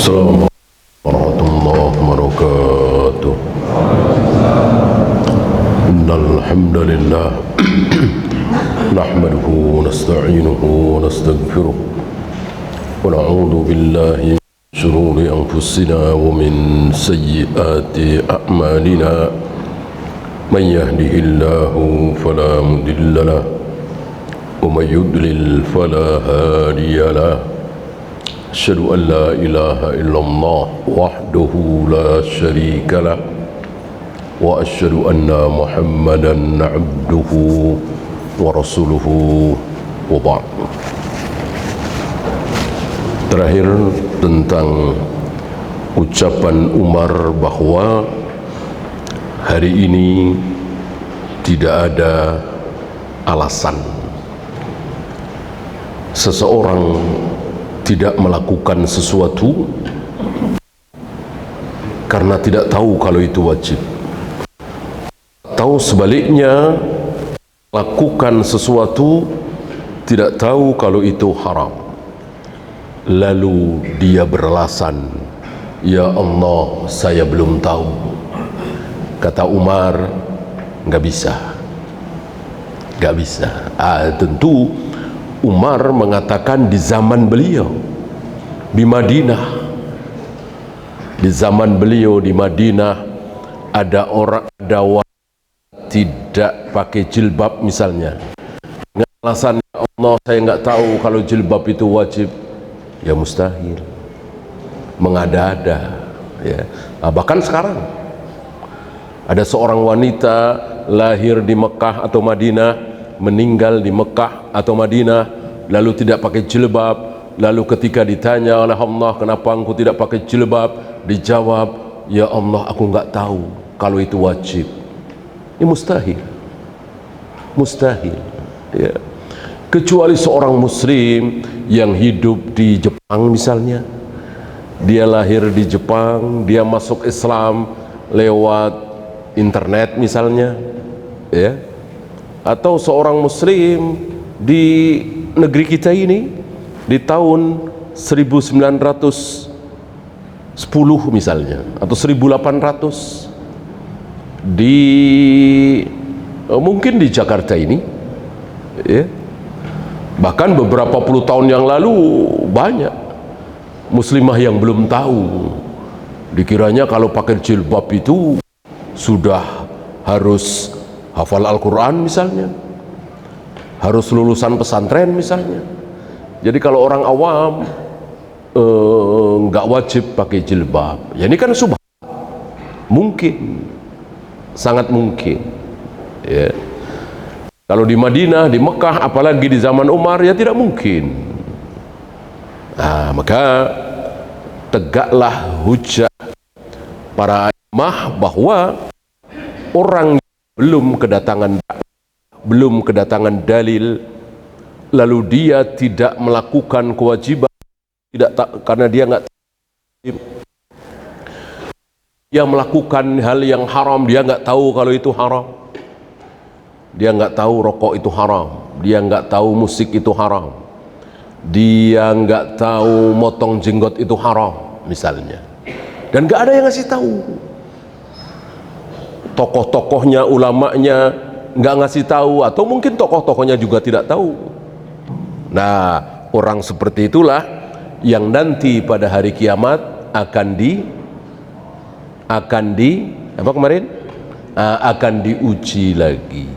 Assalamualaikum warahmatullahi wabarakatuh. Innal hamdalillah nahmaduhu wa nasta'inuhu wa nastaghfiruh wa na'udzu billahi min shururi anfusina wa min sayyiati a'malina. Man yahdihillahu fala mudilla lahu wa may yudlil fala hadiya lahu. Asyhadu an la ilaha illallah wahdahu la syarika lah wa asyhadu anna Muhammadan abduhu wa rasuluhu wa ba'd. Terakhir tentang ucapan Umar bahwa hari ini tidak ada alasan seseorang tidak melakukan sesuatu karena tidak tahu kalau itu wajib, atau sebaliknya lakukan sesuatu tidak tahu kalau itu haram, lalu dia beralasan, ya Allah saya belum tahu. Kata Umar, nggak bisa. Tentu Umar mengatakan di zaman beliau di Madinah. Di zaman beliau di Madinah ada wanita tidak pakai jilbab misalnya. Dengan alasan, ya Allah saya nggak tahu kalau jilbab itu wajib. Ya mustahil. Mengada-ada. Ya. Bahkan sekarang ada seorang wanita lahir di Mekah atau Madinah, meninggal di Mekah atau Madinah, lalu tidak pakai jilbab. Lalu ketika ditanya oleh Allah, kenapa engkau tidak pakai jilbab? Dijawab, ya Allah aku nggak tahu kalau itu wajib. Ini mustahil ya. Kecuali seorang muslim yang hidup di Jepang misalnya, dia lahir di Jepang, dia masuk Islam lewat internet misalnya ya, atau seorang muslim di negeri kita ini di tahun 1910 misalnya atau 1800 mungkin di Jakarta ini ya. Bahkan beberapa puluh tahun yang lalu banyak muslimah yang belum tahu. Dikiranya kalau pakai jilbab itu sudah harus hafal Al-Quran misalnya, harus lulusan pesantren misalnya. Jadi kalau orang awam nggak wajib pakai jilbab. Ya ini kan subhat. Mungkin, sangat mungkin ya. Kalau di Madinah, di Mekah, apalagi di zaman Umar, ya tidak mungkin. Nah, maka tegaklah hujjah para imam bahwa orang belum kedatangan dalil, lalu dia tidak melakukan kewajiban, karena dia nggak, dia melakukan hal yang haram, dia nggak tahu kalau itu haram, dia nggak tahu rokok itu haram, dia nggak tahu musik itu haram, dia nggak tahu motong jenggot itu haram misalnya, dan nggak ada yang ngasih tahu. Tokoh-tokohnya, ulamanya nggak ngasih tahu, atau mungkin tokoh-tokohnya juga tidak tahu. Nah, orang seperti itulah yang nanti pada hari kiamat akan diuji lagi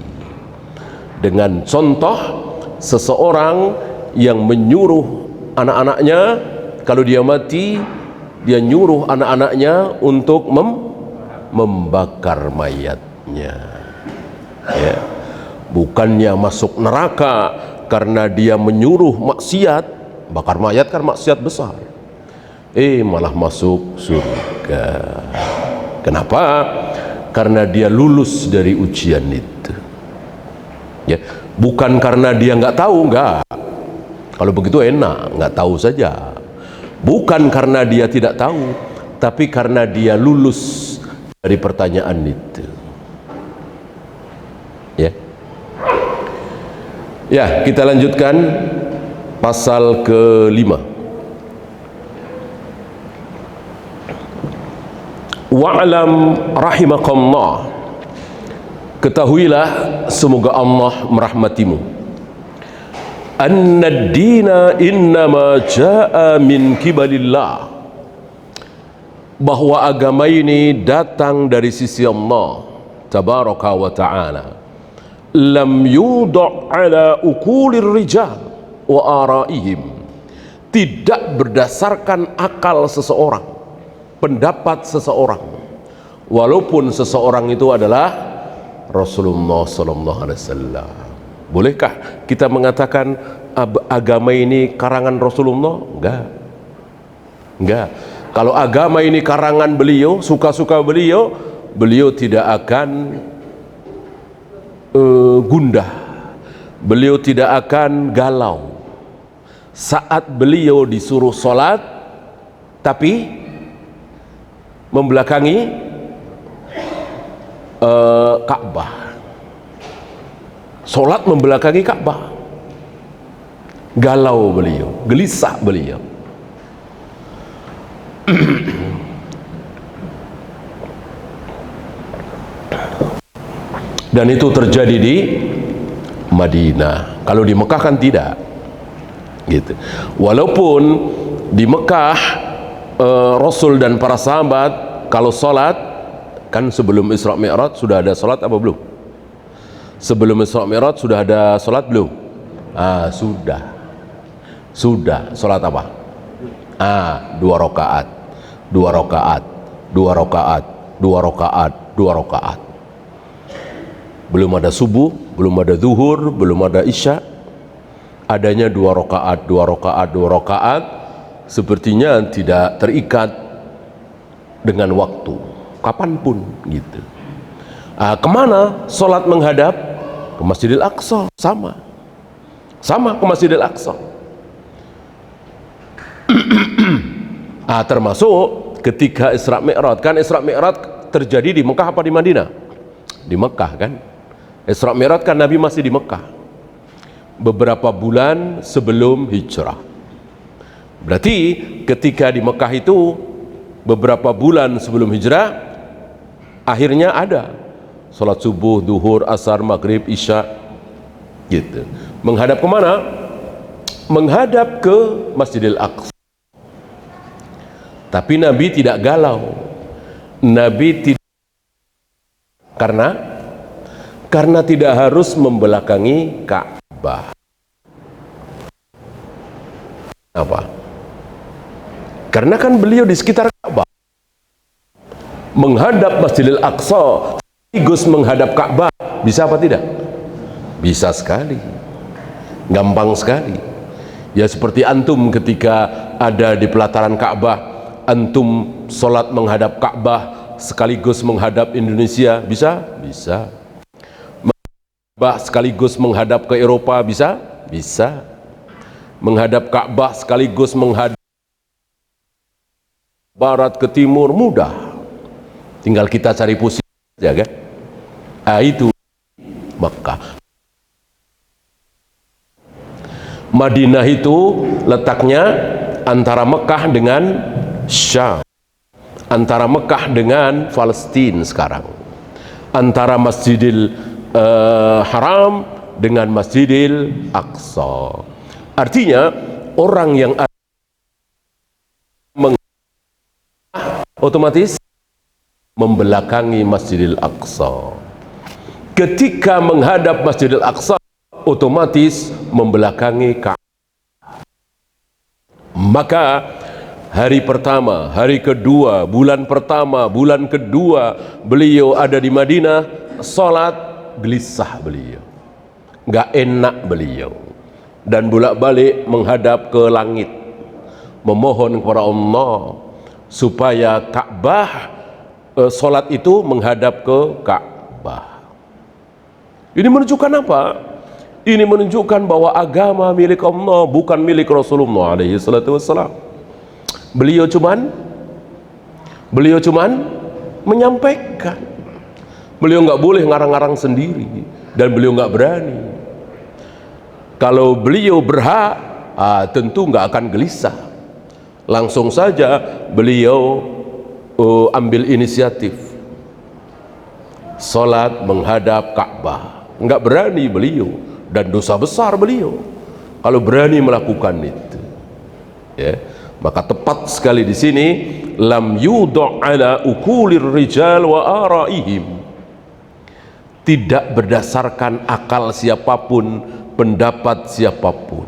dengan contoh seseorang yang menyuruh anak-anaknya, kalau dia mati dia nyuruh anak-anaknya untuk membakar mayatnya ya. Bukannya masuk neraka karena dia menyuruh maksiat, bakar mayat kan maksiat besar, malah masuk surga. Kenapa? Karena dia lulus dari ujian itu ya. Bukan karena dia nggak tahu, nggak. Kalau begitu enak, nggak tahu saja. Bukan karena dia tidak tahu, tapi karena dia lulus dari pertanyaan itu ya. Ya, kita lanjutkan pasal ke-5. Wa'lam rahimakallah, ketahuilah semoga Allah merahmatimu, anna ad-dina innama ja'a min kibalillah, bahwa agama ini datang dari sisi Allah tabaraka wa ta'ala. Lam yudha' ala uqulir rijal wa araihim, tidak berdasarkan akal seseorang, pendapat seseorang, walaupun seseorang itu adalah Rasulullah sallallahu alaihi wasallam. Bolehkah kita mengatakan agama ini karangan Rasulullah? Enggak. Kalau agama ini karangan beliau, suka-suka beliau, beliau tidak akan gundah, beliau tidak akan galau saat beliau disuruh sholat tapi membelakangi Ka'bah. Sholat membelakangi Ka'bah, galau beliau, gelisah beliau. Dan itu terjadi di Madinah. Kalau di Mekah kan tidak gitu. Walaupun di Mekah Rasul dan para sahabat kalau sholat, kan sebelum Isra Mi'raj sudah ada sholat apa belum? Sebelum Isra Mi'raj sudah ada sholat belum? Sudah. Sholat apa? 2 rakaat, 2 rakaat, 2 rakaat, 2 rakaat, 2 rakaat. Belum ada subuh, belum ada zuhur, belum ada isya. Adanya 2 rakaat, 2 rakaat, 2 rakaat. Sepertinya tidak terikat dengan waktu, kapanpun gitu. Kemana sholat menghadap? Ke Masjidil Aqsa. Sama ke Masjidil Aqsa. Termasuk ketika Isra Mi'raj. Kan Isra Mi'raj terjadi di Mekah apa di Madinah? Di Mekah kan. Isra Mi'raj kan Nabi masih di Mekah beberapa bulan sebelum hijrah. Berarti ketika di Mekah itu beberapa bulan sebelum hijrah, akhirnya ada sholat subuh, duhur, asar, maghrib, isya gitu. Menghadap kemana? Menghadap ke Masjidil Aqsa. Tapi Nabi tidak galau. Nabi tidak, karena tidak harus membelakangi Ka'bah. Apa? Karena kan beliau di sekitar Ka'bah. Menghadap Masjidil Aqsa sekaligus menghadap Ka'bah, bisa apa tidak? Bisa sekali. Gampang sekali. Ya seperti antum ketika ada di pelataran Ka'bah, antum sholat menghadap Ka'bah sekaligus menghadap Indonesia, bisa? Bisa. Ka'bah sekaligus menghadap ke Eropa, bisa? Bisa. Menghadap Ka'bah sekaligus menghadap barat ke timur, mudah. Tinggal kita cari posisi saja kan? Itu Makkah. Madinah itu letaknya antara Mekah dengan Syam, antara Mekah dengan Palestina sekarang, antara Masjidil Haram dengan Masjidil Aqsa. Artinya orang yang otomatis membelakangi Masjidil Aqsa. Ketika menghadap Masjidil Aqsa, otomatis membelakangi Ka'bah. Maka hari pertama, hari kedua, bulan pertama, bulan kedua beliau ada di Madinah, sholat gelisah beliau, nggak enak beliau, dan bolak-balik menghadap ke langit, memohon kepada Allah supaya Ka'bah, sholat itu menghadap ke Ka'bah. Ini menunjukkan apa? Ini menunjukkan bahwa agama milik Allah, bukan milik Rasulullah alaihi salatu wassalam. Beliau cuman menyampaikan. Beliau nggak boleh ngarang-ngarang sendiri, dan beliau nggak berani. Kalau beliau berhak, tentu nggak akan gelisah. Langsung saja beliau ambil inisiatif salat menghadap Ka'bah. Enggak berani beliau, dan dosa besar beliau kalau berani melakukan itu. Ya, maka tepat sekali di sini, lam yudha' ala ukulir rijal wa araihim, tidak berdasarkan akal siapapun, pendapat siapapun.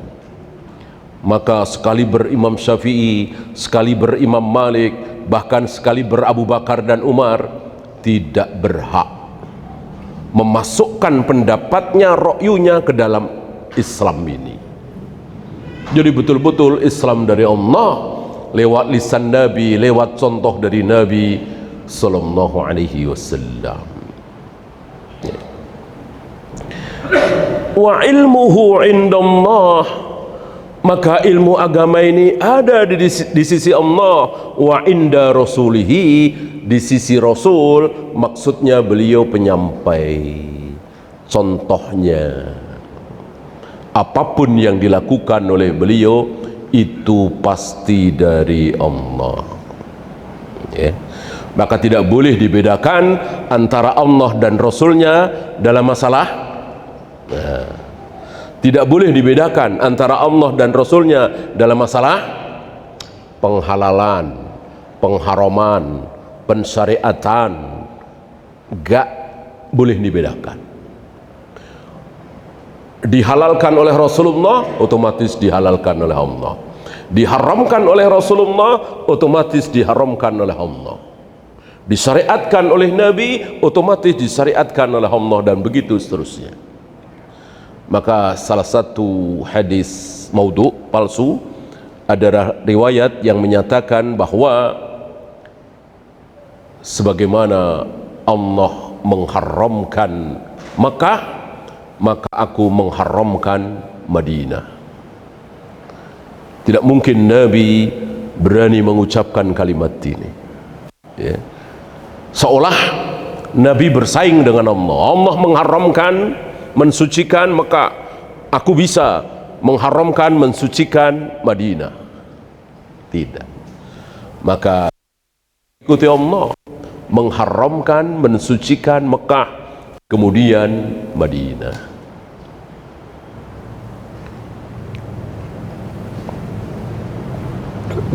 Maka sekali berimam Syafi'i, sekali berimam Malik, bahkan sekali berabu Bakar dan Umar, tidak berhak memasukkan pendapatnya, ro'yunya ke dalam Islam ini. Jadi betul-betul Islam dari Allah lewat lisan Nabi, lewat contoh dari Nabi sallallahu alaihi wasallam. Wa ilmuhu indallah, maka ilmu agama ini ada di sisi Allah. Wa inda rasulihi, di sisi Rasul, maksudnya beliau penyampai. Contohnya, apapun yang dilakukan oleh beliau itu pasti dari Allah. Ya. Maka tidak boleh dibedakan antara Allah dan Rasulnya dalam masalah. Nah, tidak boleh dibedakan antara Allah dan Rasulnya dalam masalah penghalalan, pengharaman, pensyariatan. Gak boleh dibedakan. Dihalalkan oleh Rasulullah, otomatis dihalalkan oleh Allah. Diharamkan oleh Rasulullah, otomatis diharamkan oleh Allah. Disyariatkan oleh Nabi, otomatis disyariatkan oleh Allah, dan begitu seterusnya. Maka salah satu hadis maudhu, palsu, adalah riwayat yang menyatakan bahwa sebagaimana Allah mengharamkan Makkah, maka aku mengharamkan Madinah. Tidak mungkin Nabi berani mengucapkan kalimat ini. Ya. Seolah Nabi bersaing dengan Allah. Allah mengharamkan, mensucikan, maka aku bisa mengharamkan, mensucikan Madinah. Tidak. Maka ikuti Allah, mengharamkan, mensucikan Mekah, kemudian Madinah.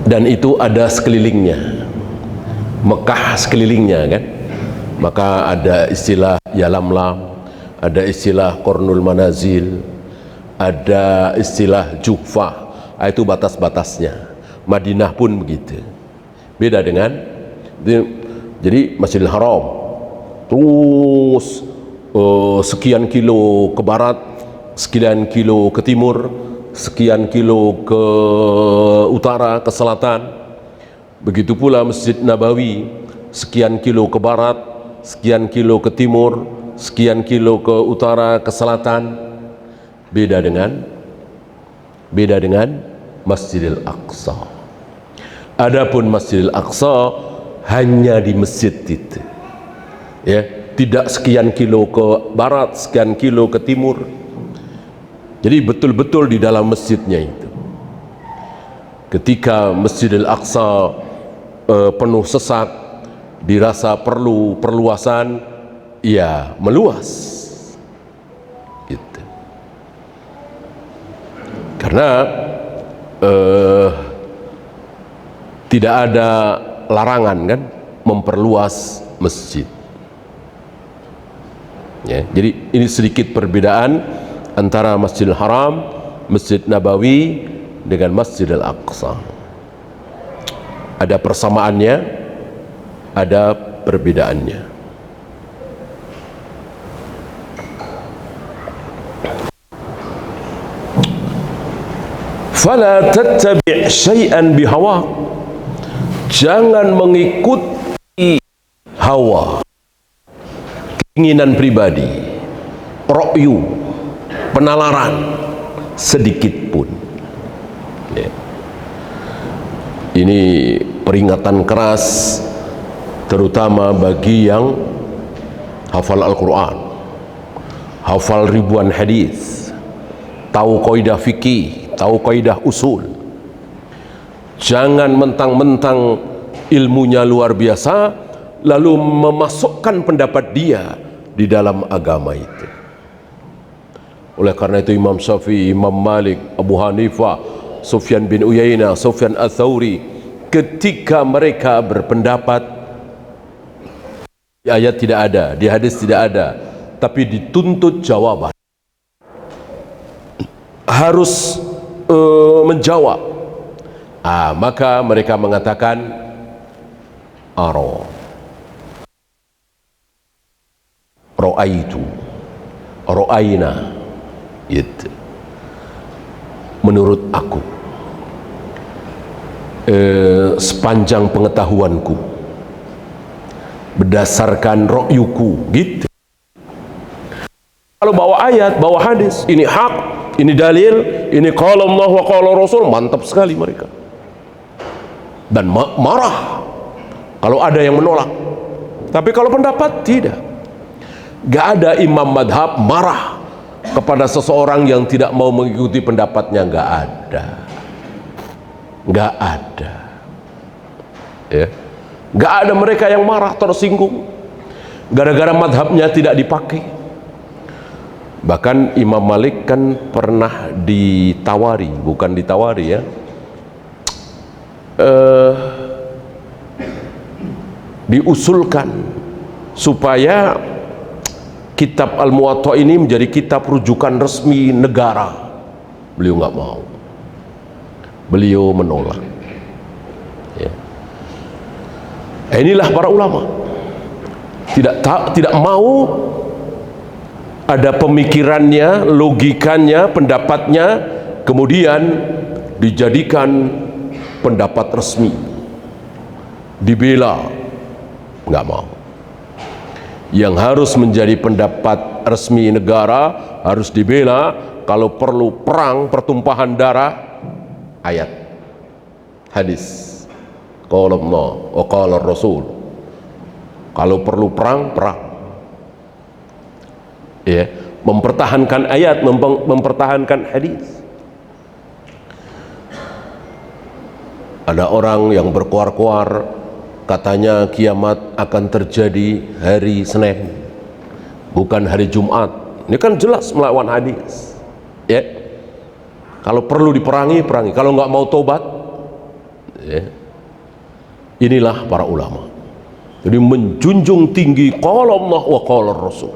Dan itu ada sekelilingnya, Mekah sekelilingnya kan. Maka ada istilah Yalamlam, ada istilah Qarnul Manazil, ada istilah Juhfah. Itu batas-batasnya. Madinah pun begitu. Beda dengan, jadi Masjidil Haram terus sekian kilo ke barat, sekian kilo ke timur, sekian kilo ke utara, ke selatan. Begitu pula Masjid Nabawi, sekian kilo ke barat, sekian kilo ke timur, sekian kilo ke utara, ke selatan. Beda dengan Masjidil Aqsa. Adapun Masjidil Aqsa hanya di masjid itu. Ya, tidak sekian kilo ke barat, sekian kilo ke timur. Jadi betul-betul di dalam masjidnya itu. Ketika Masjidil Aqsa penuh sesak, dirasa perlu perluasan, ya meluas. Gitu. Karena tidak ada larangan kan memperluas masjid. Ya, jadi ini sedikit perbedaan antara Masjidil Haram, Masjid Nabawi dengan Masjidil Aqsa. Ada persamaannya, ada perbedaannya. Fala tattabi' syai'an bihawa, jangan mengikuti hawa, keinginan pribadi, ra'yu, penalaran sedikit pun. Ya. Ini peringatan keras terutama bagi yang hafal Al-Quran, hafal ribuan hadis, tahu kaidah fikih, tahu kaidah usul. Jangan mentang-mentang ilmunya luar biasa, lalu memasukkan pendapat dia di dalam agama itu. Oleh karena itu Imam Syafi'i, Imam Malik, Abu Hanifah, Sufyan bin Uyainah, Sufyan Ats-Tsauri, ketika mereka berpendapat di ayat tidak ada, di hadis tidak ada, tapi dituntut jawaban, harus menjawab, maka mereka mengatakan ro'aitu, ro'aina, itu menurut aku, sepanjang pengetahuanku, berdasarkan ro'yuku, gitu. Kalau bawa ayat, bawa hadis, ini hak, ini dalil, ini qala Allah wa qala Rasul, mantap sekali mereka. Dan marah kalau ada yang menolak. Tapi kalau pendapat, tidak. Gak ada imam madhab marah kepada seseorang yang tidak mau mengikuti pendapatnya, gak ada. Gak ada. Ya. Gak ada mereka yang marah, tersinggung gara-gara madhabnya tidak dipakai. Bahkan Imam Malik kan pernah ditawari, bukan ditawari ya, diusulkan supaya kitab Al-Muwatta ini menjadi kitab rujukan resmi negara. Beliau nggak mau, beliau menolak ya. Inilah para ulama tidak mau ada pemikirannya, logikanya, pendapatnya kemudian dijadikan pendapat resmi, dibela, nggak mau. Yang harus menjadi pendapat resmi negara, harus dibela, kalau perlu perang, pertumpahan darah, ayat, hadis, qala Allah wa qala Rasul. Kalau perlu perang, perang ya, mempertahankan ayat, mempertahankan hadis. Ada orang yang berkuar-kuar katanya kiamat akan terjadi hari Senin, bukan hari Jumat. Ini kan jelas melawan hadis ya. Kalau perlu diperangi, perangi. Kalau nggak mau tobat ya. Inilah para ulama, jadi menjunjung tinggi qala Allah wa qala Rasul,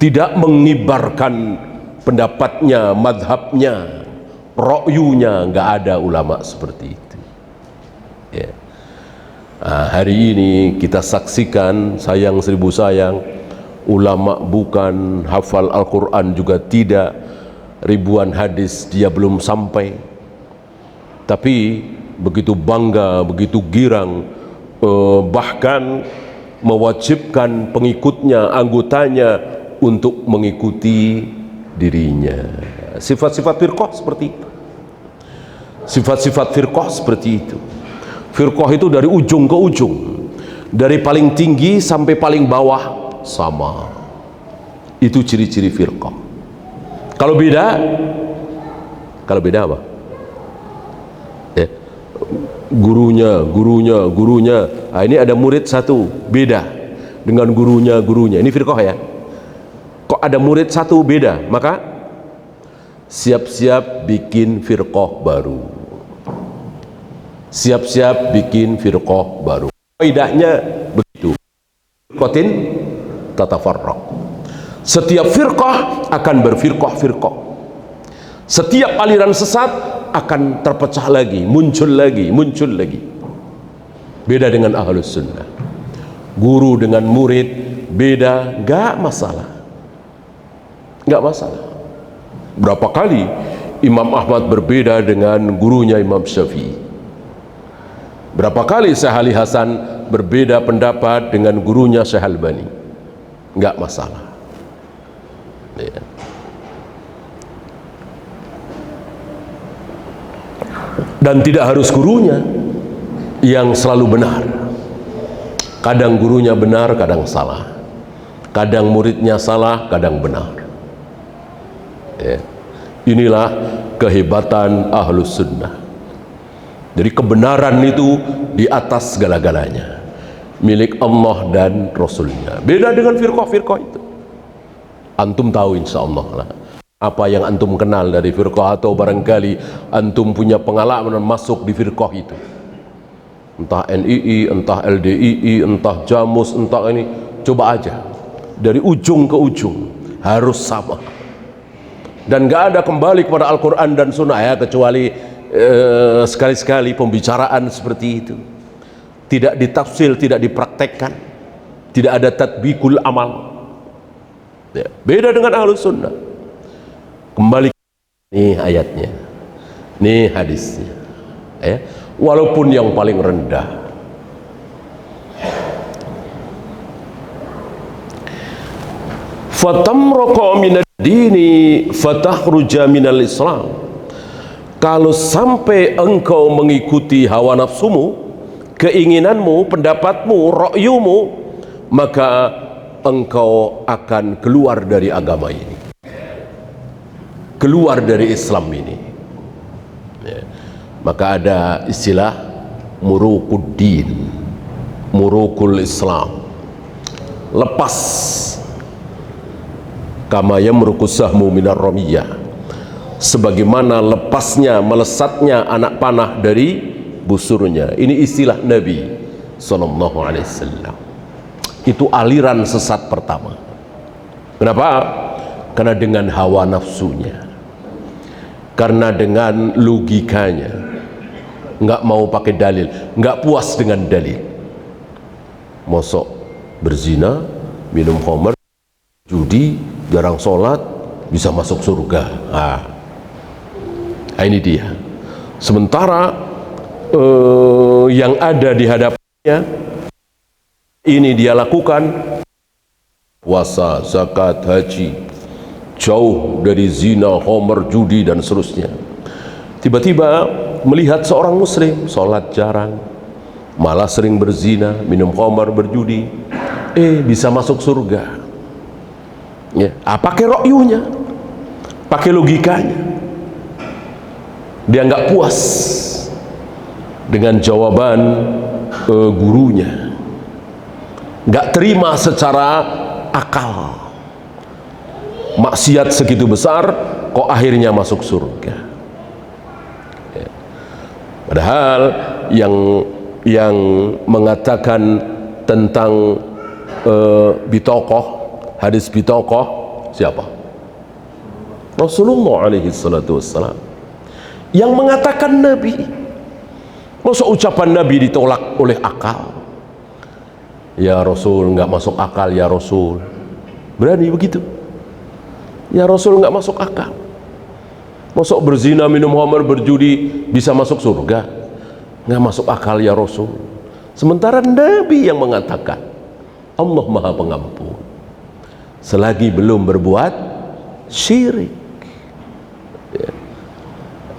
tidak mengibarkan pendapatnya, madhabnya, ro'yunya. Nggak ada ulama seperti itu ya. Hari ini kita saksikan, sayang seribu sayang, ulama bukan, hafal Al-Quran juga tidak, ribuan hadis dia belum sampai, tapi begitu bangga, begitu girang, bahkan mewajibkan pengikutnya, anggotanya untuk mengikuti dirinya. Sifat-sifat firqah seperti itu. Sifat-sifat firqah seperti itu. Firqah itu dari ujung ke ujung, dari paling tinggi sampai paling bawah sama. Itu ciri-ciri firqah. Kalau beda apa? Ya. Gurunya. Ini ada murid satu beda dengan gurunya. Ini firqah ya. Kok ada murid satu beda, maka siap-siap bikin firqah baru. Siap-siap bikin firqah baru. Kaidahnya begitu. Firqatin tatafarraq. Setiap firqah akan berfirqah-firqah. Setiap aliran sesat akan terpecah lagi, muncul lagi. Beda dengan Ahlus Sunnah. Guru dengan murid beda, nggak masalah. Berapa kali Imam Ahmad berbeda dengan gurunya Imam Syafi'i? Berapa kali Syekh Ali Hasan berbeda pendapat dengan gurunya Syekh Albani? Nggak masalah ya. Dan tidak harus gurunya yang selalu benar. Kadang gurunya benar, kadang salah. Kadang muridnya salah, kadang benar ya. Inilah kehebatan Ahlus Sunnah. Jadi kebenaran itu di atas segala-galanya, milik Allah dan Rasulnya. Beda dengan firqah-firqah itu. Antum tahu insya Allah lah apa yang antum kenal dari firqah, atau barangkali antum punya pengalaman masuk di firqah itu, entah NII, entah LDII, entah Jamus, entah ini. Coba aja dari ujung ke ujung harus sama, dan gak ada kembali kepada Al-Quran dan Sunnah ya, kecuali sekali-sekali pembicaraan seperti itu, tidak ditafsir, tidak dipraktekkan, tidak ada tatbikul amal ya. Beda dengan Ahlus Sunnah. Kembali, nih ayatnya, nih hadisnya ya. Walaupun yang paling rendah, fatamraqa minad dini fatahruja minal Islam. Kalau sampai engkau mengikuti hawa nafsumu, keinginanmu, pendapatmu, ra'yumu, maka engkau akan keluar dari agama ini, keluar dari Islam ini ya. Maka ada istilah murukuddin, murukul Islam, lepas kama yamrukus sahmu minar ramiyah, sebagaimana lepasnya, melesatnya anak panah dari busurnya. Ini istilah Nabi sallallahu alaihi wasallam. Itu aliran sesat pertama. Kenapa? Karena dengan hawa nafsunya, karena dengan logikanya, nggak mau pakai dalil, nggak puas dengan dalil. Mosok berzina, minum khamr, judi, jarang sholat, bisa masuk surga. Ini dia. Sementara yang ada di hadapannya ini dia lakukan puasa, zakat, haji, jauh dari zina, khamr, judi dan seterusnya. Tiba-tiba melihat seorang muslim sholat jarang, malah sering berzina, minum khamr, berjudi, bisa masuk surga ya. Pakai ro'yunya, pakai logikanya. Dia nggak puas dengan jawaban gurunya, nggak terima secara akal. Maksiat segitu besar kok akhirnya masuk surga ya. Padahal yang mengatakan tentang bitokoh, hadis bitokoh, siapa? Rasulullah alaihi salatu wassalam, yang mengatakan Nabi. Masa ucapan Nabi ditolak oleh akal? Ya Rasul, nggak masuk akal ya Rasul. Berani begitu? Ya Rasul, nggak masuk akal. Masa berzina, minum khamr, berjudi bisa masuk surga? Nggak masuk akal ya Rasul. Sementara Nabi yang mengatakan Allah Maha Pengampun selagi belum berbuat syirik ya.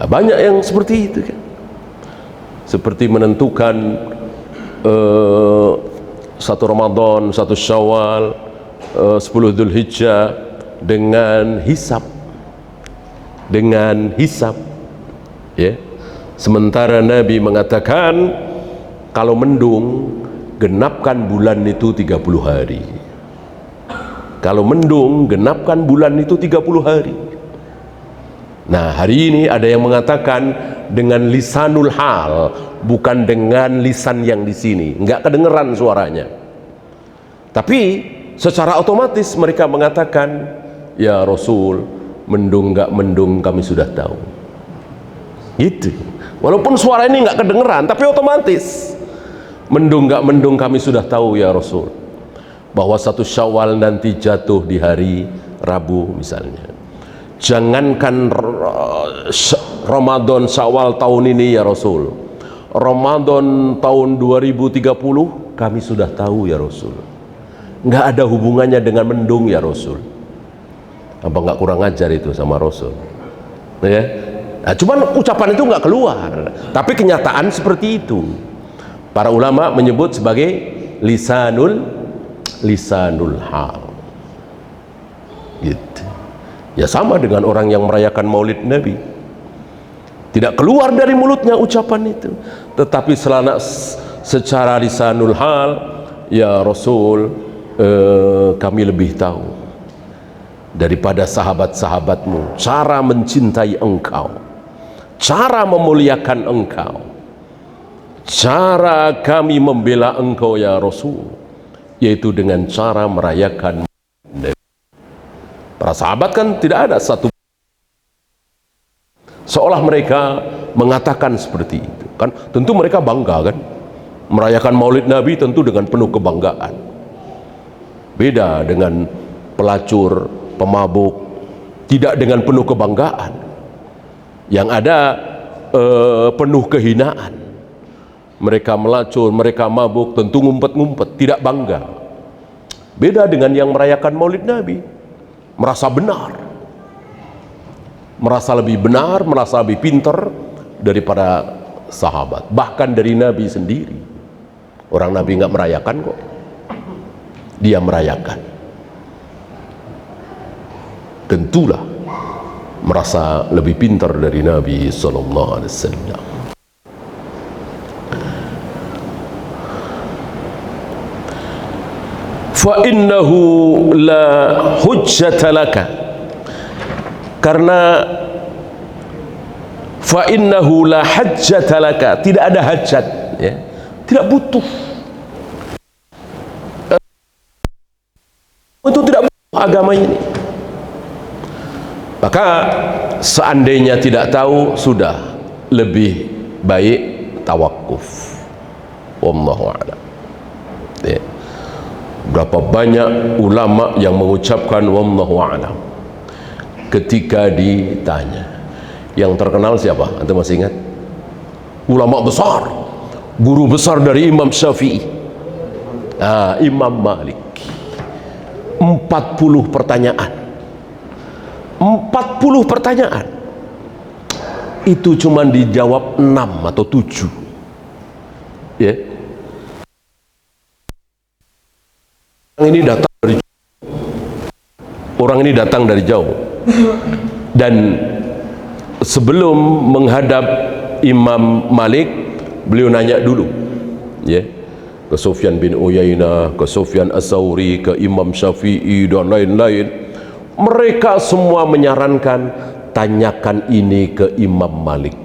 Banyak yang seperti itu kan, seperti menentukan satu Ramadan, satu Syawal, 10 Dzulhijjah dengan hisab, ya. Sementara Nabi mengatakan kalau mendung genapkan bulan itu 30 hari. Kalau mendung genapkan bulan itu 30 hari. Nah, hari ini ada yang mengatakan dengan lisanul hal, bukan dengan lisan yang di sini, nggak kedengeran suaranya. Tapi secara otomatis mereka mengatakan, ya Rasul, mendung nggak mendung kami sudah tahu. Gitu. Walaupun suara ini nggak kedengeran, tapi otomatis mendung nggak mendung kami sudah tahu ya Rasul. Bahwa satu Syawal nanti jatuh di hari Rabu misalnya. Jangankan Ramadan Syawal tahun ini ya Rasul, Ramadan tahun 2030 kami sudah tahu ya Rasul. Nggak ada hubungannya dengan mendung ya Rasul. Apa nggak kurang ajar itu sama Rasul ya? Nah, cuman ucapan itu nggak keluar, tapi kenyataan seperti itu. Para ulama menyebut sebagai lisanul hal gitu. Ya sama dengan orang yang merayakan maulid Nabi. Tidak keluar dari mulutnya ucapan itu, tetapi selana secara lisanul hal, ya Rasul, kami lebih tahu daripada sahabat-sahabatmu cara mencintai engkau, cara memuliakan engkau, cara kami membela engkau ya Rasul, yaitu dengan cara merayakan. Para sahabat kan tidak ada satu seolah mereka mengatakan seperti itu kan, tentu mereka bangga kan merayakan Maulid Nabi, tentu dengan penuh kebanggaan. Beda dengan pelacur, pemabuk, tidak dengan penuh kebanggaan. Yang ada penuh kehinaan. Mereka melacur, mereka mabuk, tentu ngumpet-ngumpet, tidak bangga. Beda dengan yang merayakan Maulid Nabi, merasa benar, merasa lebih benar, merasa lebih pintar daripada sahabat, bahkan dari Nabi sendiri. Orang Nabi nggak merayakan kok, dia merayakan. Tentulah merasa lebih pintar dari Nabi Sallallahu Alaihi Wasallam. Fa innahu la hujjata laka, karena fa innahu la hajjata laka, tidak ada hajat, ya, tidak butuh, itu tidak butuh agama ini. Maka seandainya tidak tahu, sudah lebih baik tawakuf. Wallahu a'lam. Ya. Berapa banyak ulama yang mengucapkan wallahu a'lam ketika ditanya. Yang terkenal siapa? Anda masih ingat? Ulama besar, guru besar dari Imam Syafi'i, Imam Malik. 40 pertanyaan, 40 pertanyaan itu cuma dijawab 6 atau 7, ya. Orang ini datang dari jauh, dan sebelum menghadap Imam Malik, beliau nanya dulu, ya, ke Sufyan bin Uyainah, ke Sufyan As-Sauri, ke Imam Syafi'i dan lain-lain. Mereka semua menyarankan tanyakan ini ke Imam Malik.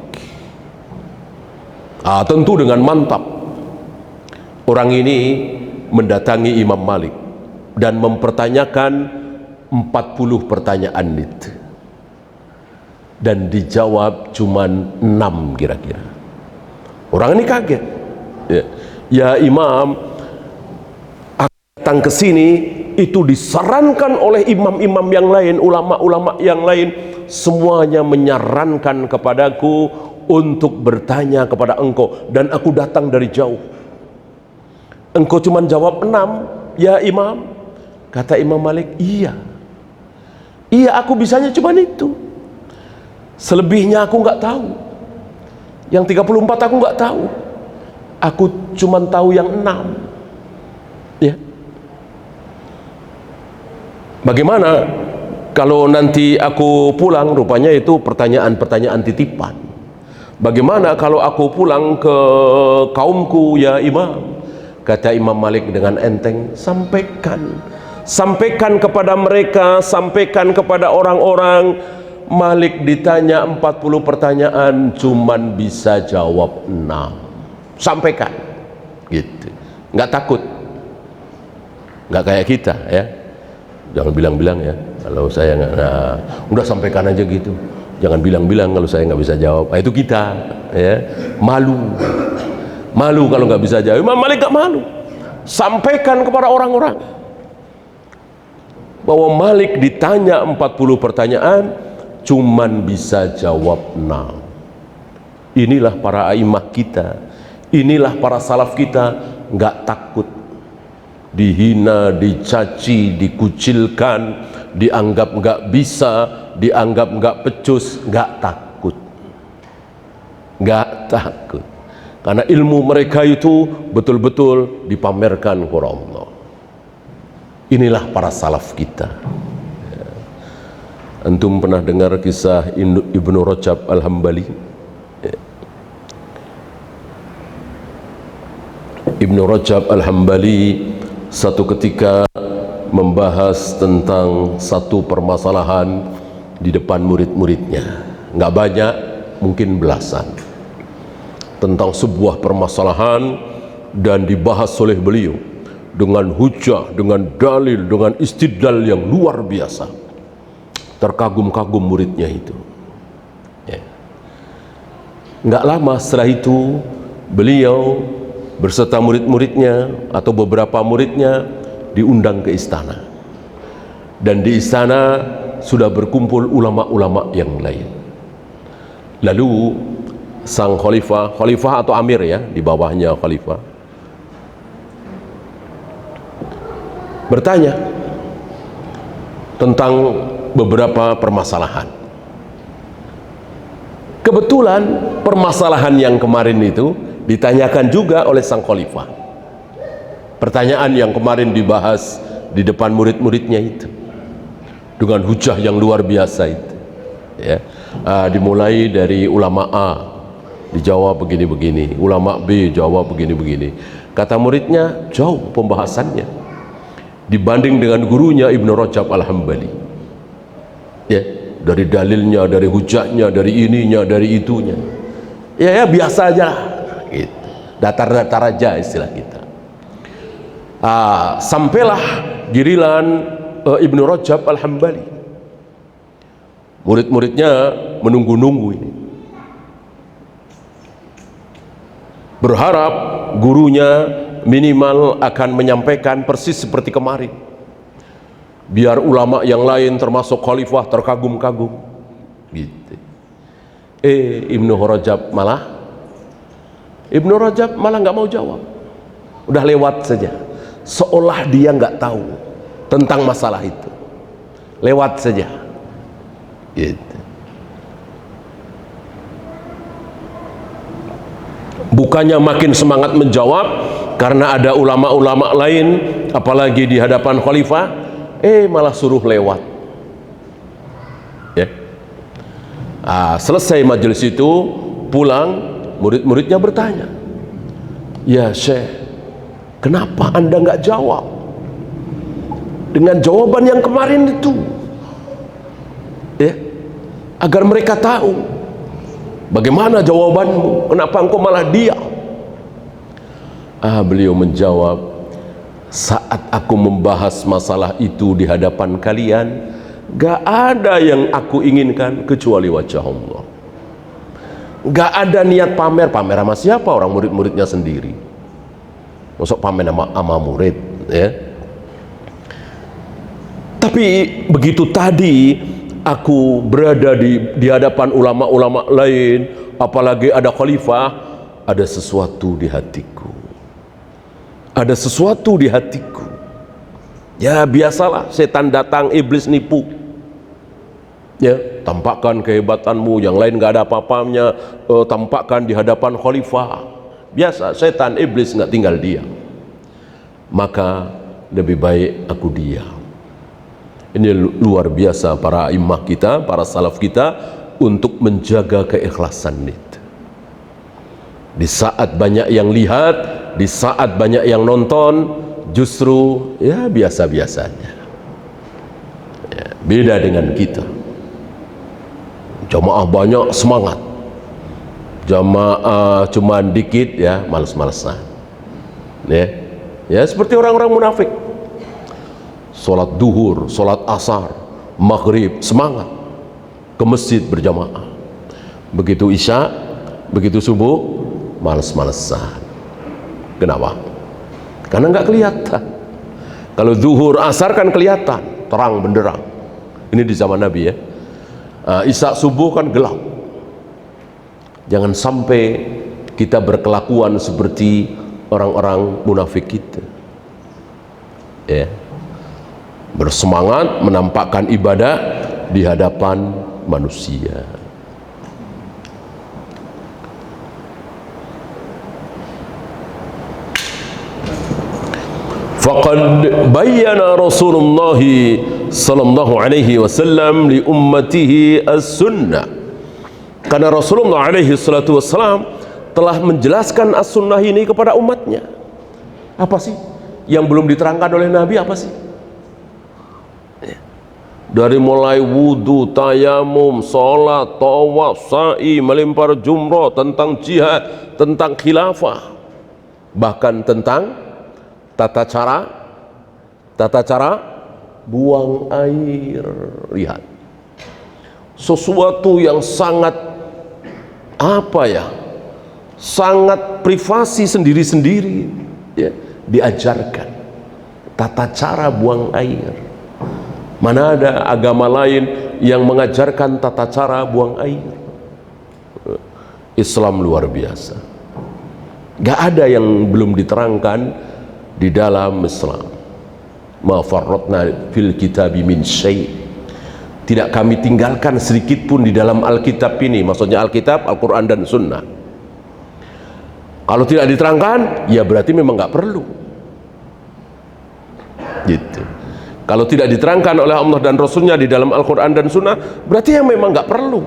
Tentu dengan mantap orang ini mendatangi Imam Malik dan mempertanyakan 40 pertanyaan itu, dan dijawab cuman 6 kira-kira. Orang ini kaget, ya Imam, aku datang ke sini itu disarankan oleh imam-imam yang lain, ulama-ulama yang lain, semuanya menyarankan kepadaku untuk bertanya kepada engkau, dan aku datang dari jauh. Engkau cuma jawab 6, ya Imam. Kata Imam Malik, iya, aku bisanya cuma itu. Selebihnya aku nggak tahu. Yang 34 aku nggak tahu. Aku cuma tahu yang 6. Ya. Bagaimana kalau nanti aku pulang? Rupanya itu pertanyaan-pertanyaan titipan. Bagaimana kalau aku pulang ke kaumku, ya Imam? Kata Imam Malik dengan enteng, sampaikan kepada mereka, sampaikan kepada orang-orang. Malik ditanya 40 pertanyaan, cuman bisa jawab 6. Sampaikan, gitu. Nggak takut, nggak kayak kita, ya. Jangan bilang-bilang, ya, kalau saya nggak, udah sampaikan aja gitu. Jangan bilang-bilang kalau saya nggak bisa jawab. Itu kita, ya, malu kalau nggak bisa jawab. Imam Malik nggak malu, sampaikan kepada orang-orang bahwa Malik ditanya 40 pertanyaan, cuman bisa jawab 6. Inilah para a'immah kita, inilah para salaf kita, nggak takut dihina, dicaci, dikucilkan, dianggap nggak bisa, dianggap nggak pecus, nggak takut, karena ilmu mereka itu betul-betul dipamerkan kepada Allah. Inilah para salaf kita. Antum pernah dengar kisah Ibnu Rajab Al-Hambali? Ibnu Rajab Al-Hambali satu ketika membahas tentang satu permasalahan di depan murid-muridnya, nggak banyak, mungkin belasan, tentang sebuah permasalahan, dan dibahas oleh beliau dengan hujah, dengan dalil, dengan istidlal yang luar biasa. Terkagum-kagum muridnya itu. Ya. Nggak lama setelah itu, beliau berserta murid-muridnya atau beberapa muridnya diundang ke istana, dan di istana sudah berkumpul ulama-ulama yang lain. Lalu sang khalifah atau amir, ya, di bawahnya khalifah, bertanya tentang beberapa permasalahan. Kebetulan permasalahan yang kemarin itu ditanyakan juga oleh sang khalifah. Pertanyaan yang kemarin dibahas di depan murid-muridnya itu dengan hujah yang luar biasa itu, ya. Dimulai dari ulama A dijawab begini-begini, ulama B jawab begini-begini. Kata muridnya, jauh pembahasannya dibanding dengan gurunya Ibnu Rajab Al-Hambali, ya, dari dalilnya, dari hujahnya, dari ininya, dari itunya, ya biasa aja gitu. Datar-datar aja istilah kita. Sampailah giliran Ibnu Rajab Al-Hambali. Murid-muridnya menunggu-nunggu ini, berharap gurunya minimal akan menyampaikan persis seperti kemarin, biar ulama yang lain termasuk khalifah terkagum-kagum gitu. Ibnu Rajab malah nggak mau jawab, udah lewat saja, seolah dia nggak tahu tentang masalah itu, lewat saja gitu. Bukannya makin semangat menjawab karena ada ulama-ulama lain, apalagi di hadapan khalifah, malah suruh lewat, ya. Selesai majelis itu, pulang, murid-muridnya bertanya, ya Syekh, kenapa anda nggak jawab dengan jawaban yang kemarin itu, ya, agar mereka tahu bagaimana jawabanmu, kenapa engkau malah diam? Beliau menjawab, saat aku membahas masalah itu di hadapan kalian, gak ada yang aku inginkan kecuali wajah Allah. Gak ada niat pamer sama siapa, orang murid-muridnya sendiri. Masuk pamer sama murid, ya. Tapi begitu tadi aku berada di hadapan ulama-ulama lain, apalagi ada khalifah, ada sesuatu di hatiku. Ada sesuatu di hatiku. Ya biasalah, setan datang, iblis nipu. Ya, tampakkan kehebatanmu, yang lain gak ada apa-apanya, tampakkan di hadapan khalifah. Biasa, setan, iblis nggak tinggal diam. Maka lebih baik aku diam. Ini luar biasa para imam kita, para salaf kita untuk menjaga keikhlasan itu. Di saat banyak yang lihat, di saat banyak yang nonton, justru ya biasa-biasanya. Ya, beda dengan kita. Jamaah banyak semangat, jamaah cuma dikit ya males-malesan. Ya seperti orang-orang munafik. Sholat duhur, sholat asar, maghrib, semangat ke masjid berjamaah. Begitu isya, begitu subuh, males-malesan. Kenapa? Karena nggak kelihatan. Kalau zuhur, asar kan kelihatan, terang benderang. Ini di zaman Nabi, ya. Isya, subuh kan gelap. Jangan sampai kita berkelakuan seperti orang-orang munafik kita, ya. Bersemangat menampakkan ibadah di hadapan manusia. Faqad bayyana Rasulullah sallallahu alaihi wasallam li ummatihi as-sunnah. Karena Rasulullah alaihi salatu wasallam telah menjelaskan as-sunnah ini kepada umatnya. Apa sih yang belum diterangkan oleh Nabi? Apa sih? Dari mulai wudu, tayamum, sholat, tawaf, sa'i, melempar jumroh, tentang jihad, tentang khilafah, bahkan tentang tata cara buang air. Lihat, sesuatu yang sangat sangat privasi sendiri-sendiri, ya, diajarkan tata cara buang air. Mana ada agama lain yang mengajarkan tata cara buang air? Islam luar biasa. Gak ada yang belum diterangkan di dalam Islam. Ma farratna fil kitabi min syai'. Tidak kami tinggalkan sedikit pun di dalam Alkitab ini. Maksudnya Alkitab, Al-Quran dan Sunnah. Kalau tidak diterangkan, ya berarti memang gak perlu. Gitu. Kalau tidak diterangkan oleh Allah dan Rasulnya di dalam Al-Quran dan Sunnah, berarti yang memang nggak perlu.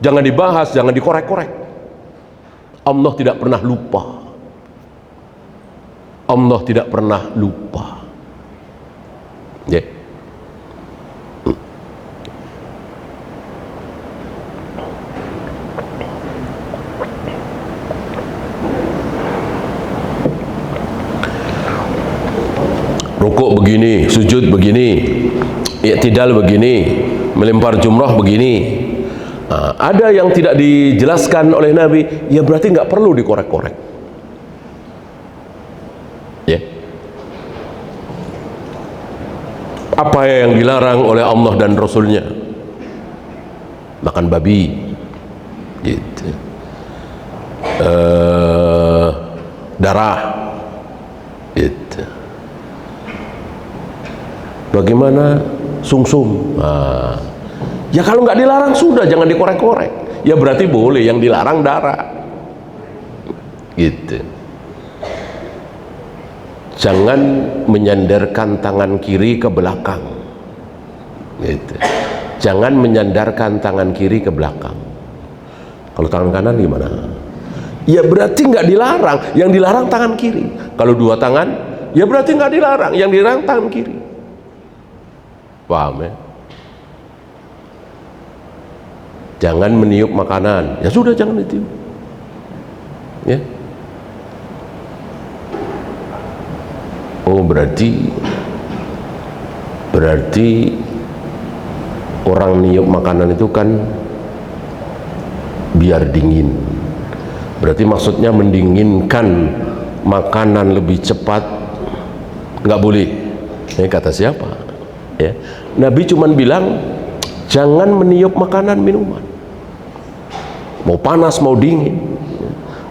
Jangan dibahas, jangan dikorek-korek. Allah tidak pernah lupa. Allah tidak pernah lupa. Ya. Rukuk begini, sujud begini, i'tidal begini, melempar jumrah begini. Nah, ada yang tidak dijelaskan oleh Nabi, ya berarti nggak perlu dikorek-korek. Ya. Apa yang dilarang oleh Allah dan Rasulnya? Makan babi, gitu. Darah, gitu. Bagaimana sungsum? Nah, ya kalau nggak dilarang sudah, jangan dikorek-korek. Ya berarti boleh, yang dilarang darah. Gitu. Jangan menyandarkan tangan kiri ke belakang. Gitu. Jangan menyandarkan tangan kiri ke belakang. Kalau tangan kanan gimana? Ya berarti nggak dilarang, yang dilarang tangan kiri. Kalau dua tangan, ya berarti nggak dilarang, yang dilarang tangan kiri. Paham ya? Jangan meniup makanan. Ya sudah, jangan ditiup. Ya. Oh, berarti orang niup makanan itu kan biar dingin. Berarti maksudnya mendinginkan makanan lebih cepat. Nggak boleh. Ini kata siapa? Ya. Nabi cuman bilang jangan meniup makanan minuman, mau panas mau dingin.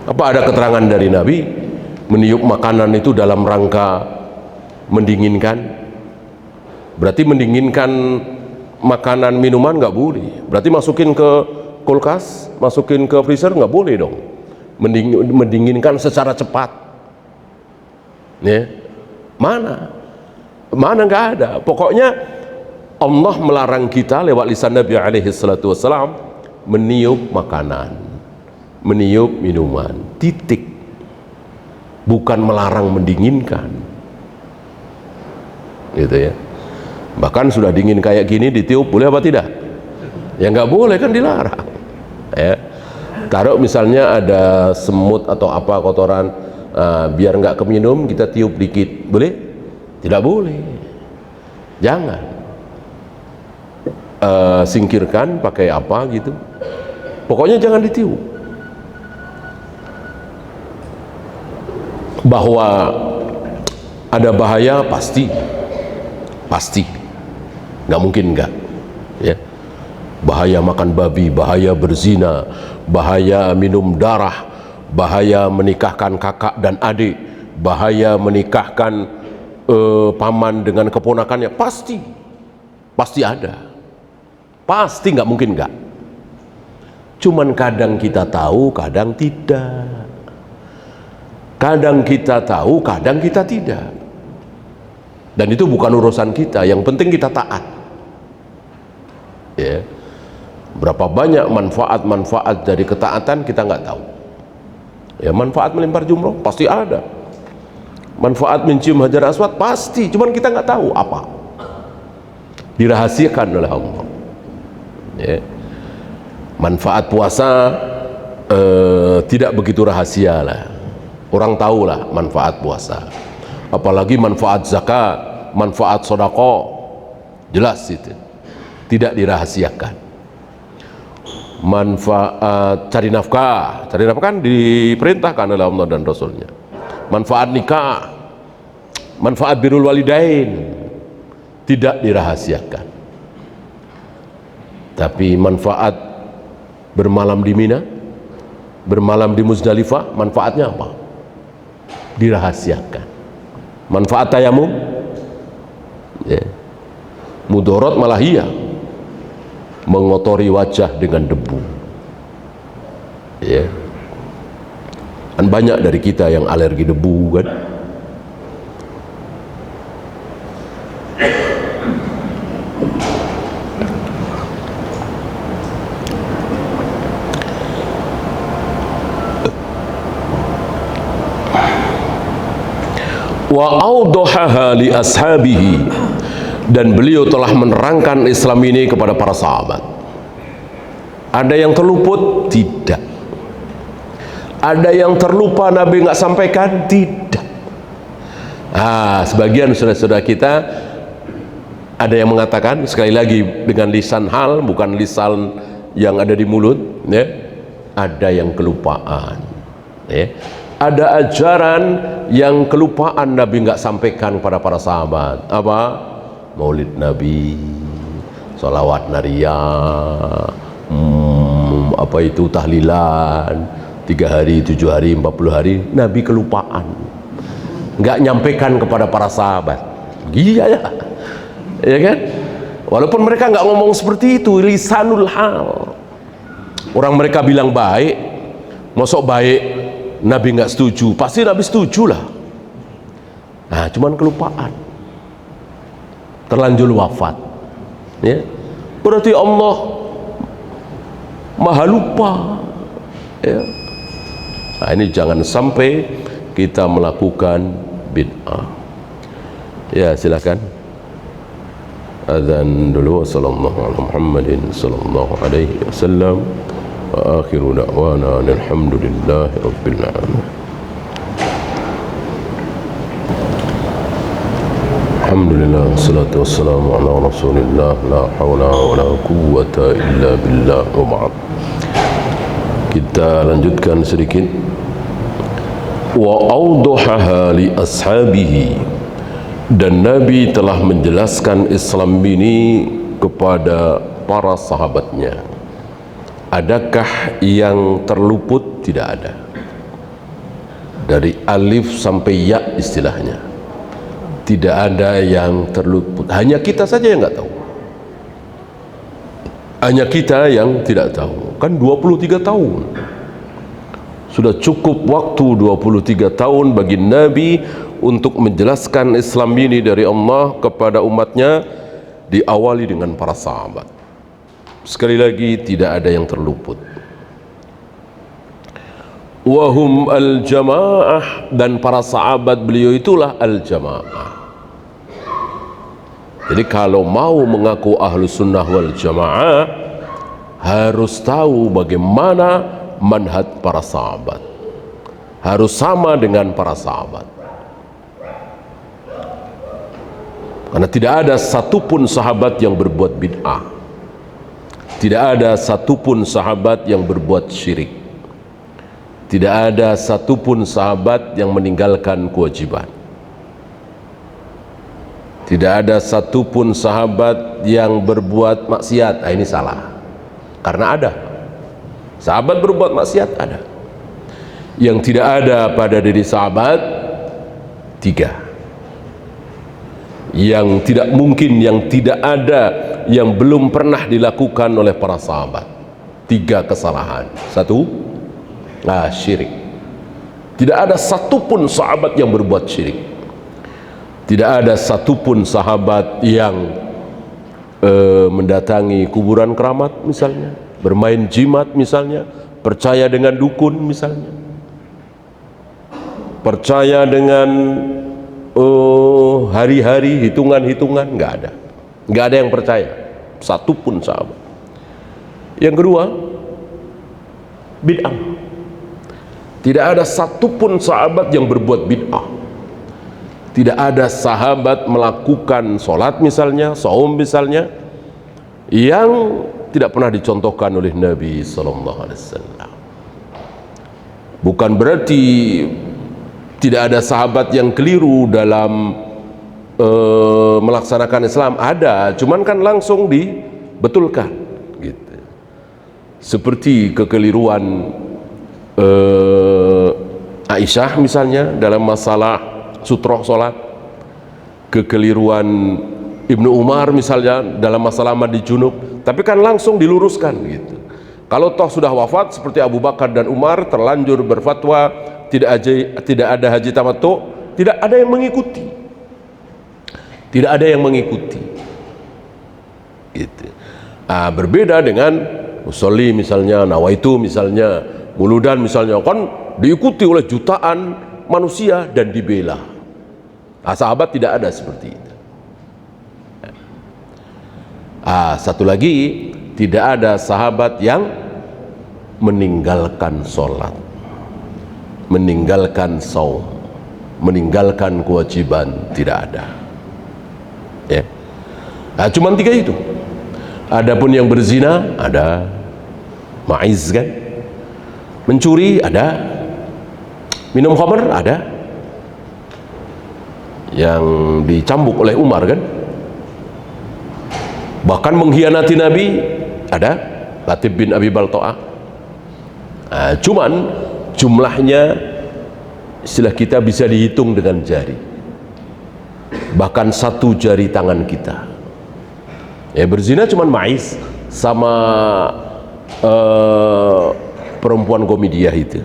Apa ada keterangan dari Nabi meniup makanan itu dalam rangka mendinginkan? Berarti mendinginkan makanan minuman nggak boleh. Berarti masukin ke kulkas, masukin ke freezer nggak boleh dong. Mendinginkan secara cepat. Ya. Mana nggak ada. Pokoknya Allah melarang kita lewat lisan Nabi alaihi salatu wassalam meniup makanan, meniup minuman, titik. Bukan melarang mendinginkan. Gitu ya. Bahkan sudah dingin kayak gini ditiup boleh apa tidak? Ya nggak boleh, kan dilarang. Ya. Taruh misalnya ada semut atau apa kotoran, biar nggak keminum kita tiup dikit, boleh? Tidak boleh. Jangan. Singkirkan pakai apa gitu. Pokoknya jangan ditiup. Bahwa ada bahaya pasti, nggak mungkin nggak. Ya. Bahaya makan babi, bahaya berzina, bahaya minum darah, bahaya menikahkan kakak dan adik, bahaya menikahkan paman dengan keponakannya, pasti ada, pasti, nggak mungkin nggak. Cuman kadang kita tahu, kadang tidak. Kadang kita tahu, kadang kita tidak. Dan itu bukan urusan kita. Yang penting kita taat. Ya. Berapa banyak manfaat-manfaat dari ketaatan kita nggak tahu. Ya, manfaat melempar jumroh pasti ada. Manfaat mencium Hajar Aswad pasti, cuman kita nggak tahu apa. Dirahasiakan oleh Allah. Ya. Manfaat puasa tidak begitu rahasia lah. Orang tahu lah manfaat puasa. Apalagi manfaat zakat, manfaat sedekah, jelas itu. Tidak dirahasiakan. Manfaat cari nafkah kan diperintahkan oleh Allah dan Rasulnya. Manfaat nikah, manfaat birrul walidain tidak dirahasiakan. Tapi manfaat bermalam di Mina, bermalam di Muzdalifah, manfaatnya apa? Dirahasiakan. Manfaat tayamum, ya. Mudorot malah iya, mengotori wajah dengan debu, ya. Kan banyak dari kita yang alergi debu kan. Wa awdahaha li ashabihi, dan beliau telah menerangkan Islam ini kepada para sahabat. Ada yang terluput? Tidak. Ada yang terlupa Nabi nggak sampaikan? Tidak. Sebagian saudara-saudara kita ada yang mengatakan, sekali lagi dengan lisan hal, bukan lisan yang ada di mulut, ya. Ada yang kelupaan, ya. Ada ajaran yang kelupaan Nabi nggak sampaikan kepada para sahabat. Apa? Maulid Nabi, sholawat nariyah, apa itu tahlilan, 3 hari, 7 hari, 40 hari, Nabi kelupaan, nggak nyampaikan kepada para sahabat. Iya ya kan? Walaupun mereka nggak ngomong seperti itu, lisanul hal. Orang mereka bilang baik, mosok baik Nabi nggak setuju, pasti Nabi setuju lah. Nah, cuman kelupaan, terlanjur wafat, ya. Berarti Allah maha lupa, ya. Nah, ini jangan sampai kita melakukan bid'ah. Ya, silakan. Azan dulu. Sallallahu alaihi Muhammadin sallallahu alaihi wasallam. Wa akhiru da'wana alhamdulillahi rabbil alamin. Alhamdulillah, wassalatu wassalamu ala rasulillah, la hawla wa la quwwata illa billah, wa ba'd. Kita lanjutkan sedikit. Wa awdahaha li ashabihi, dan Nabi telah menjelaskan Islam ini kepada para sahabatnya. Adakah yang terluput? Tidak ada. Dari alif sampai ya istilahnya, tidak ada yang terluput. Hanya kita saja yang nggak tahu. Hanya kita yang tidak tahu. Kan 23 tahun. Sudah cukup waktu 23 tahun bagi Nabi untuk menjelaskan Islam ini dari Allah kepada umatnya, diawali dengan para sahabat. Sekali lagi, tidak ada yang terluput. Wahum al-jamaah, dan para sahabat beliau itulah al-jamaah. Jadi kalau mau mengaku ahlu sunnah wal jamaah, harus tahu bagaimana manhaj para sahabat, harus sama dengan para sahabat. Karena tidak ada satupun sahabat yang berbuat bid'ah, tidak ada satupun sahabat yang berbuat syirik, tidak ada satupun sahabat yang meninggalkan kewajiban, tidak ada satupun sahabat yang berbuat maksiat. Ini salah, karena ada sahabat berbuat maksiat, ada. Yang tidak ada pada diri sahabat 3. Yang tidak mungkin, yang tidak ada, yang belum pernah dilakukan oleh para sahabat. 3 kesalahan. 1, syirik. Tidak ada satupun sahabat yang berbuat syirik. Tidak ada satupun sahabat yang mendatangi kuburan keramat misalnya, bermain jimat misalnya, percaya dengan dukun misalnya, percaya dengan hari-hari, hitungan-hitungan, nggak ada. Nggak ada yang percaya, satupun sahabat. Yang kedua, bid'ah. Tidak ada satupun sahabat yang berbuat bid'ah. Tidak ada sahabat melakukan sholat misalnya, saum misalnya, yang tidak pernah dicontohkan oleh Nabi Sallallahu Alaihi Wasallam. Bukan berarti tidak ada sahabat yang keliru dalam melaksanakan Islam. Ada, cuman kan langsung dibetulkan gitu. Seperti kekeliruan Aisyah misalnya dalam masalah sutroh sholat, kekeliruan Ibnu Umar misalnya dalam masalah mandi junub, tapi kan langsung diluruskan gitu. Kalau toh sudah wafat seperti Abu Bakar dan Umar terlanjur berfatwa tidak ada haji tamattu, tidak ada yang mengikuti. Tidak ada yang mengikuti. Gitu. Berbeda dengan musolli misalnya, nawaitu misalnya, muludan misalnya, kan diikuti oleh jutaan manusia dan dibela. Sahabat tidak ada seperti itu. Satu lagi, tidak ada sahabat yang meninggalkan sholat, meninggalkan saum, meninggalkan kewajiban, tidak ada. Ya. Cuman 3 itu. Adapun yang berzina ada, ma'iz kan, mencuri ada, minum khamr ada, yang dicambuk oleh Umar kan, bahkan mengkhianati Nabi ada, Latib bin Abi Balto'ah. Cuman jumlahnya istilah kita bisa dihitung dengan jari, bahkan 1 jari tangan kita. Ya, berzina cuman ma'iz sama perempuan Gomidiah itu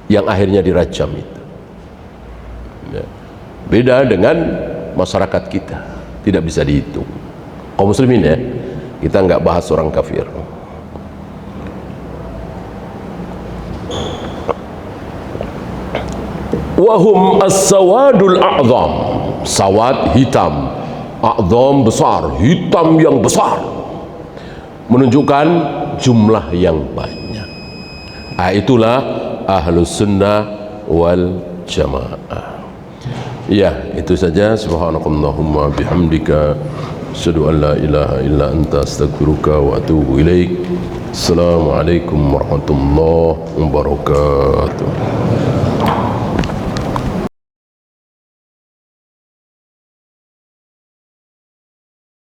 yang akhirnya dirajam itu. Ya. Beda dengan masyarakat kita, tidak bisa dihitung. Kaum muslimin ya, kita nggak bahas orang kafir. Wahum as-sawadul a'zam, sawad hitam, a'zam besar, hitam yang besar, menunjukkan jumlah yang banyak. Itulah ahlus sunnah wal jamaah. Ya, itu saja. Subhanakallahumma bihamdika, asyhadu an la ilaha illa anta, astaghfiruka wa atubu ilaik. Assalamualaikum warahmatullahi wabarakatuh.